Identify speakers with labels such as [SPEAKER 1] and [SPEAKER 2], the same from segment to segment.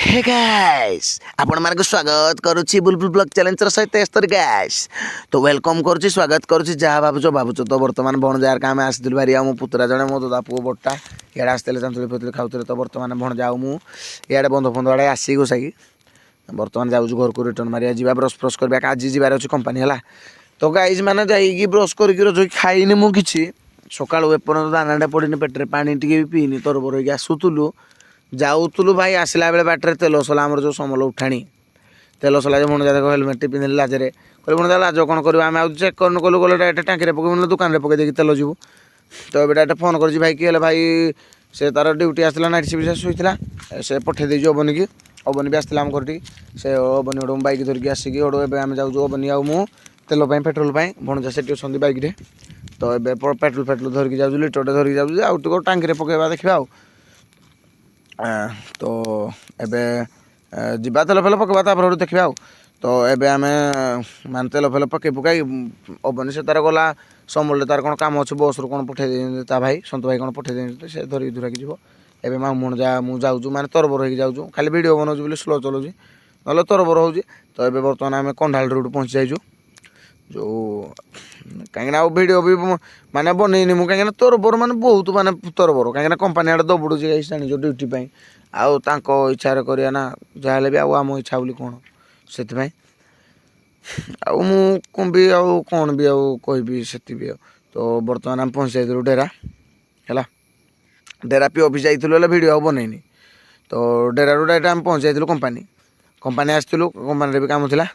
[SPEAKER 1] Hey guys आपण मानक स्वागत करुछि बुलबुल ब्लॉग चैलेंज सहित स्तरी गाइस तो वेलकम करुछि स्वागत करुछि जहाँ भावुच तो वर्तमान भणजार काम आसिल भारी आ मो पुतरा जने मो दादा पुओ बट्टा इे आसते चंचुली फतुली खाऊे तो वर्तमान भण जाऊ मु इे बंध फंध आड़े आसी गोसाई बर्तमान जाऊँ घर को रिटर्न मारिया जा ब्रश फ्रश करवा आज जबार अच्छे कंपानी है तो गाइज मैंने जाइए ब्रश कर खाइनी मुझे सका एपर्त दाना पड़नी पेटे पानी टी पीनी तरबर होगी आसुलु जाऊलु भाई आसला बेले बाटर तेल सला आम जो समल उठाणी तेल सला जो भणजा हेलमेट टी पिंधि लाजरे कह भणजा लाज कौन कर आम आज चेक कर कलु गल डायरेक्ट टाँकी पकड़ दुकान में पकई तेल जीवु तो ये डायरेक्ट फोन कर भाई किए भाई से तार ड्यूटी आसला नाइट शिफ्ट शोला से पठे देजी अबन की अबन भी आसला आम घर से अबन गोटे बैक धरिकी आसिकी आम जाऊँ अबन आउ मु तेल पेट्रोल भणजा से बैक रे तो ये पेट्रोल फेट्रोल धरिकी जाऊँ लिटर धरिकी जाऊँ आउ टाँकी पकड़ा देखा तो एबे जीवा तेल फेल पकवा तापर देखा तो एबे आम मान तेल फेल पकई पुकई अबनी से तार गला समूल तार कौन काम अच्छे बस रू कौन पठे ता भाई सत भाई कौन पठे दे से धरिकी धुराकी जीव एबे मामू जा मुझे जाऊँ माने तरबर होगी जाऊँ खाली वीडियो बनाऊँ बोली स्लो चलाऊँ ना तरबर हो तो ये बर्तमान आम कंढाल रोड पहुँची जाइए जो कहीं वीडियो भी माने बनईनी मुझे कहीं तरबर माने बहुत माने तरबर कहीं कंपानी आड़े दबुड़ जानी जो ड्यूटी आउ इच्छा करिया ना जहाँ भी आम इच्छा बोली कौन से भी आउ कौन भी आउ कहबी से तो बर्तमान आम पहुँच जाइलु डेरा है डेरा पी ऑफिस जाइलु वीडियो आउ बनईनी तो डेरा रू डायरेक्ट आम पहुँच जाइलु कंपानी आसलु कंपानी भी काम था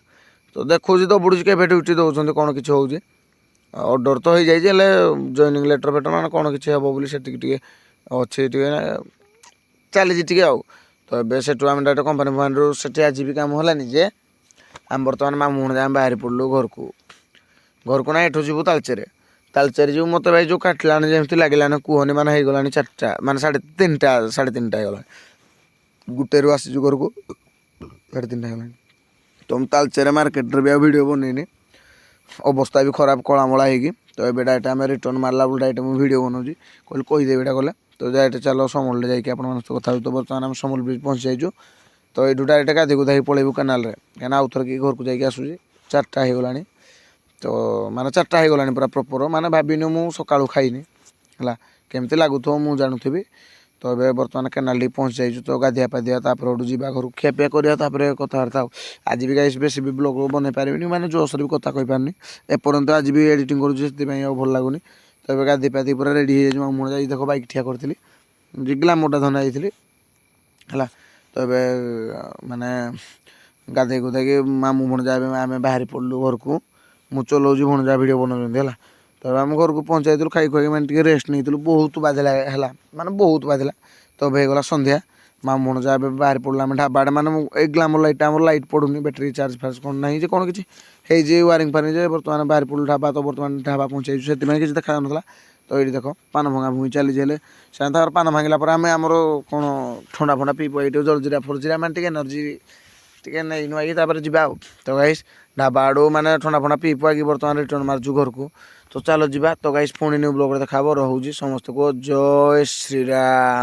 [SPEAKER 1] तो देखो दबुड़ी के ड्यूटी दौरान कौन किसी हो ऑर्डर तो हो जाए जॉइनिंग लेटर फेटर ना कौन किसी हे बोली से अच्छे चली टे आउ तो ये से डायरेक्ट कंपानी फंपानी से आज भी काम है जे आम बर्तमान मामू आम बाहरी पड़लु घर को ना एठू जीवु तालचेरी जीव मत भाई जो काटलानी जमी लगे कुहनी मान हो गला 4टा मान 3:30 होगा गुटे रू आसी घर को 3:30 होगा तो हम तालचेरे मार्केट भी वीडियो बनईनी अवस्था भी खराब कलामला होगी तो ये डायरेक्ट आम रिटर्न मारला बेल डायरेक्ट मुझे वीडियो बनाऊँगी कहली कहीदेवी एटा कले तो डायरेक्ट चलो समल जाकि कथा तो बर्तमान आम समल ब्रिज पहुँची जाइए तो ये डायरेक्ट गाधी गुधा पलैबू केनाल कहीं आउ थर कि घर को जाकि आसूँ 4टा हो गला तो माने 4टा हो गला पूरा प्रॉपर माने भाविनी मु सकाळू खाइनी है केमती लगुव मुझे जानूबी तो ये बर्तमान केनाल टी पहुँच जाइए तो गाधिया पाधिया जा घर खियापिया करा कथबार्ता आज भी गाइस बेस भी ब्लॉग बन पारि माने जोश भी कथा कही पारनी एपर्यंत आज भी एडिटिंग करुँच भल लगुनि तो ये गाधी पाधि पूरा रेडी हो मुझे देख बैक ठिया करी ग्लामरटा धना जाइली है तो ये माने गाधे गुधाई मामू भणजा आम बाहरी पड़लु घर को मुझे चलाऊँ भणजा भिड बनाऊँ तो आम घर को पहुँचाई खाई खुआई मैंने रेस्ट नहीं बहुत बाधिला है माने बहुत बाधिला तो होगा संध्या मामू भणजा बाहर पड़ला आम ढाबा माने ग्लामर लाइट आम लाइट पड़ूनी बैटेरी चार्ज फार्ज कौन ना जे कौन किसी वारिंग फारिंग जे बर्तमान बाहर पड़ू ढाबा तो बर्तमान ढाबा पहुँचाई से किसी देखा ना तो ये देख पान भंगा भुई चली जाए से पान भांगला आम आमर कौन ठंडा फंडा पी पी जलजीरा फलजीरा मैंने टे एनर्जी टे नहीं नुआई जा तो गाइस ढाबा आड़ू मैंने ठंडा फंडा पी पुआकी बर्तमान रिटर्न मार्चु घर को तो चलो जी तो गाइस पुणी न्यू ब्लॉग देखा रोचे समस्त को जय श्रीराम।